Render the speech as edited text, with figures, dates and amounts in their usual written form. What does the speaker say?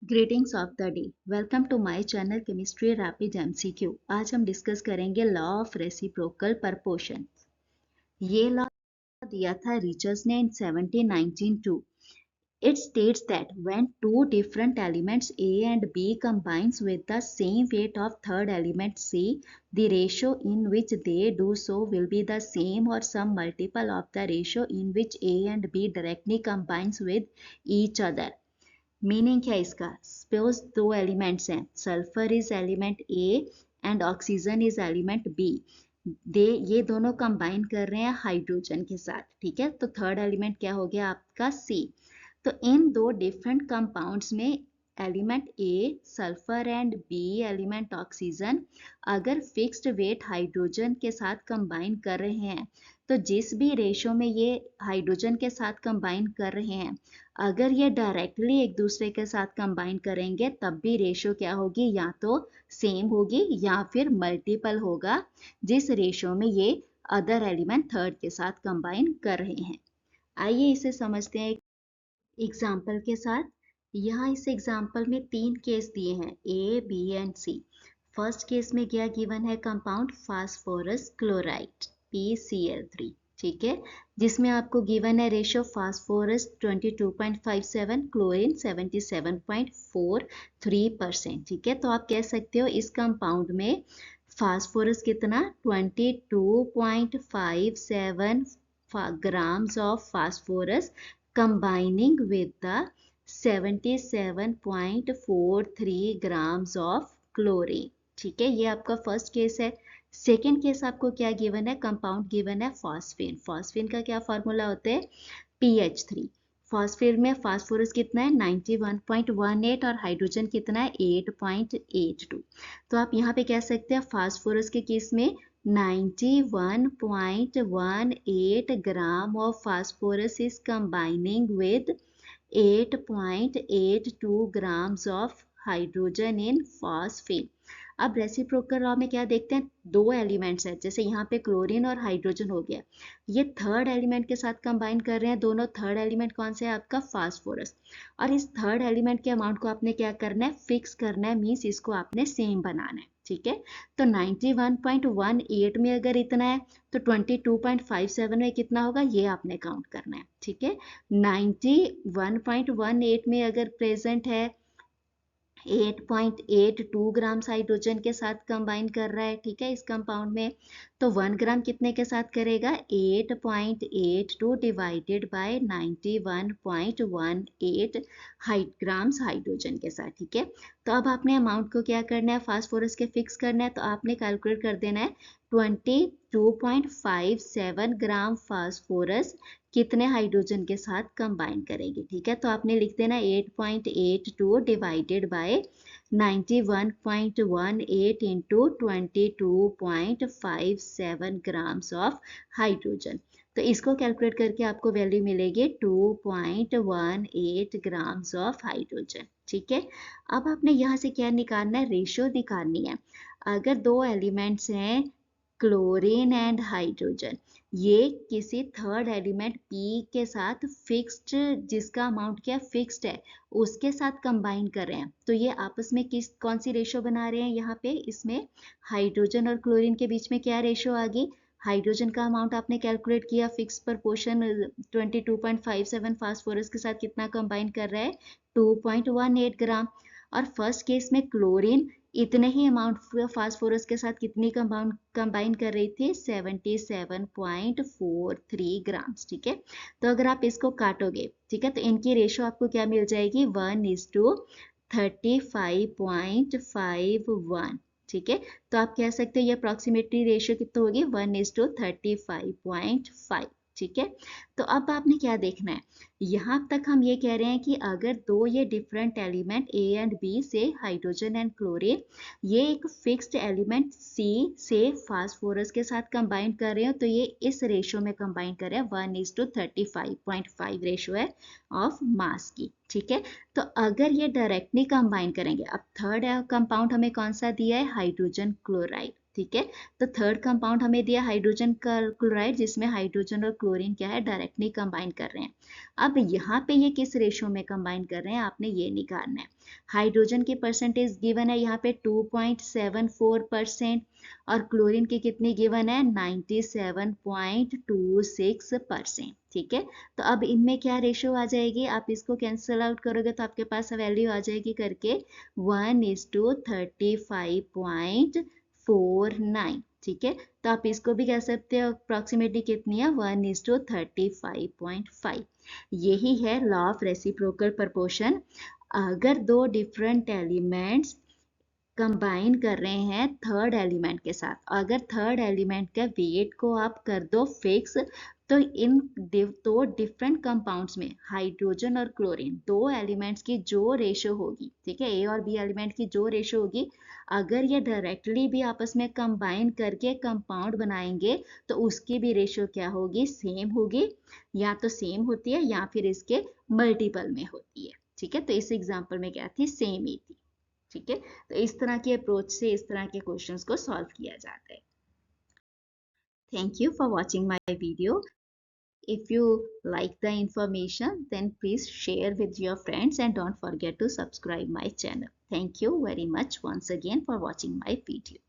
Greetings of the day. Welcome to my channel chemistry rapid MCQ. आज हम discuss करेंगे law of reciprocal proportion. ये law दिया था रिचर्ड्स ने in 1792। It states that when two different elements A and B combines with the same weight of third element C, the ratio in which they do so will be the same or some multiple of the ratio in which A and B directly combines with each other. Meaning क्या है इसका? Suppose दो elements हैं, sulphur is element A and oxygen is element B. ये दोनों combine कर रहे हैं हाइड्रोजन के साथ, ठीक है। तो थर्ड एलिमेंट क्या हो गया आपका? सी। तो इन दो डिफरेंट कंपाउंड्स में element A sulphur and B element oxygen अगर फिक्स्ड वेट हाइड्रोजन के साथ कंबाइन कर रहे हैं, तो जिस भी रेशो में ये हाइड्रोजन के साथ कंबाइन कर रहे हैं, अगर ये डायरेक्टली एक दूसरे के साथ कंबाइन करेंगे तब भी रेशो क्या होगी? या तो सेम होगी या फिर मल्टीपल होगा जिस रेशो में ये अदर एलिमेंट थर्ड के साथ कंबाइन कर रहे हैं। आइए इसे समझते हैं एग्जाम्पल के साथ। यहाँ इस एग्जाम्पल में तीन केस दिए हैं, A B and C. First case में क्या गिवन है? कंपाउंड फास्फोरस क्लोराइड PCl3, ठीक है, जिसमें आपको गिवन है रेशियो फास्फोरस 22.57, क्लोरीन 77.43%, ठीक है। तो आप कह सकते हो इस कंपाउंड में फास्फोरस कितना? 22.57 grams of phosphorus combining with the 77.43 grams of chlorine, ठीक है। ये आपका फर्स्ट केस है। सेकेंड केस आपको क्या गिवन है? कंपाउंड गिवन है फॉस्फेन। फॉस्फेन का क्या फॉर्मूला होता है? PH3। फॉस्फेन में फास्फोरस कितना है? 91.18 और हाइड्रोजन कितना है? 8.82। तो आप यहाँ पे कह सकते हैं फास्फोरस के केस में 91.18 gram of phosphorus is combining with 8.82 grams of hydrogen in phosphine। अब रेसिप्रोकल लॉ में क्या देखते हैं? दो एलिमेंट्स हैं, जैसे यहाँ पे क्लोरीन और हाइड्रोजन हो गया, ये थर्ड एलिमेंट के साथ कंबाइन कर रहे हैं दोनों। थर्ड एलिमेंट कौन सा है? आपका फास्फोरस। और इस थर्ड एलिमेंट के अमाउंट को आपने क्या करना है? फिक्स करना है, मीन्स इसको आपने सेम बनाना है, ठीक है। तो 91.18 में अगर इतना है तो 22.57 में कितना होगा? ये आपने काउंट करना है, ठीक है। 91.18 में अगर प्रेजेंट है 8.82 ग्राम्स हाइड्रोजन के साथ कंबाइन कर रहा है, ठीक है, इस कंपाउंड में, तो 1 ग्राम कितने के साथ करेगा? 8.82 डिवाइडेड बाय 91.18 ग्राम्स हाइड्रोजन के साथ, ठीक है। तो अब आपने अमाउंट को क्या करना है? फास्फोरस के फिक्स करना है, तो आपने कैलकुलेट कर देना है 22.57 ग्राम फास्फोरस कितने हाइड्रोजन के साथ कंबाइन करेगी, ठीक है। तो आपने लिख देना 8.82 divided by 91.18 into 22.57 grams of hydrogen. तो इसको कैलकुलेट करके आपको वैल्यू मिलेगी 2.18 ग्राम्स ऑफ हाइड्रोजन, ठीक है। अब आपने यहाँ से क्या निकालना है? रेशियो निकालनी है। अगर दो एलिमेंट्स हैं क्लोरीन एंड हाइड्रोजन, ये किसी थर्ड एलिमेंट P के साथ फिक्स्ड, जिसका अमाउंट क्या फिक्स्ड है, उसके साथ कंबाइन कर रहे हैं, तो ये आपस में कौन सी रेशो बना रहे हैं? यहाँ पे इसमें हाइड्रोजन और क्लोरीन के बीच में क्या रेशो आ गई? हाइड्रोजन का अमाउंट आपने कैलकुलेट किया, फिक्स प्रपोर्शन 22.57 फास्फोरस के साथ कितना कंबाइन कर रहा है? 2.18 ग्राम। और फर्स्ट केस में क्लोरीन इतने ही अमाउंट फास्फोरस के साथ कितनी कंबाइन कर रही थी? 77.43 ग्राम्स, ठीक है। तो अगर आप इसको काटोगे, ठीक है, तो इनकी रेशो आपको क्या मिल जाएगी? 1:35.51, ठीक है। तो आप कह सकते हो ये अप्रॉक्सीमेटली रेशियो कितना होगी? 1:35.5, ठीक है। तो अब आपने क्या देखना है? यहाँ तक हम ये कह रहे हैं कि अगर दो ये different element A and B से हाइड्रोजन एंड क्लोरीन, ये एक फिक्स्ड एलिमेंट C से फास्फोरस के साथ कंबाइन कर रहे हो, तो ये इस रेशो में कंबाइन कर रहे हैं, 1:35.5 रेशो है ऑफ मास की, ठीक है। तो अगर ये डायरेक्टली कंबाइन करेंगे, अब थर्ड कंपाउंड हमें कौन सा दिया है? हाइड्रोजन क्लोराइड, ठीक है। तो थर्ड कंपाउंड हमें दिया हाइड्रोजन क्लोराइड, जिसमें हाइड्रोजन और क्लोरीन क्या है, डायरेक्टली कंबाइन कर रहे हैं। अब यहाँ पे ये किस रेशो में कंबाइन कर रहे हैं, आपने ये निकालना है। हाइड्रोजन की परसेंटेज गिवन है यहाँ पे 2.74% और क्लोरीन की कितनी गिवन है, 97.26%। ठीक है। तो अब इनमें क्या रेशो आ जाएगी, आप इसको कैंसिल आउट करोगे तो आपके पास वैल्यू आ जाएगी करके 1:35.49। ठीक है। तो आप इसको भी कह सकते हो अप्रोक्सीमेटली कितनी है, 1:35.5। यही है लॉ ऑफ रेसिप्रोकल प्रपोर्शन। अगर दो डिफरेंट एलिमेंट्स कंबाइन कर रहे हैं थर्ड एलिमेंट के साथ, अगर थर्ड एलिमेंट के वेट को आप कर दो फिक्स, तो इन दो डिफरेंट कंपाउंड्स में हाइड्रोजन और क्लोरीन दो एलिमेंट्स की जो रेशो होगी, ठीक है, ए और बी एलिमेंट की जो रेशो होगी, अगर ये डायरेक्टली भी आपस में कंबाइन करके कंपाउंड बनाएंगे तो उसकी भी रेशो क्या होगी, सेम होगी। या तो सेम होती है या फिर इसके मल्टीपल में होती है। ठीक है। तो इस एग्जाम्पल में क्या थी, सेम ही थी। ठीक है। तो इस तरह की अप्रोच से इस तरह के क्वेश्चंस को सॉल्व किया जाता है। Thank you for watching my video. If you like the information, then please share with your friends and don't forget to subscribe my channel. Thank you very much once again for watching my video.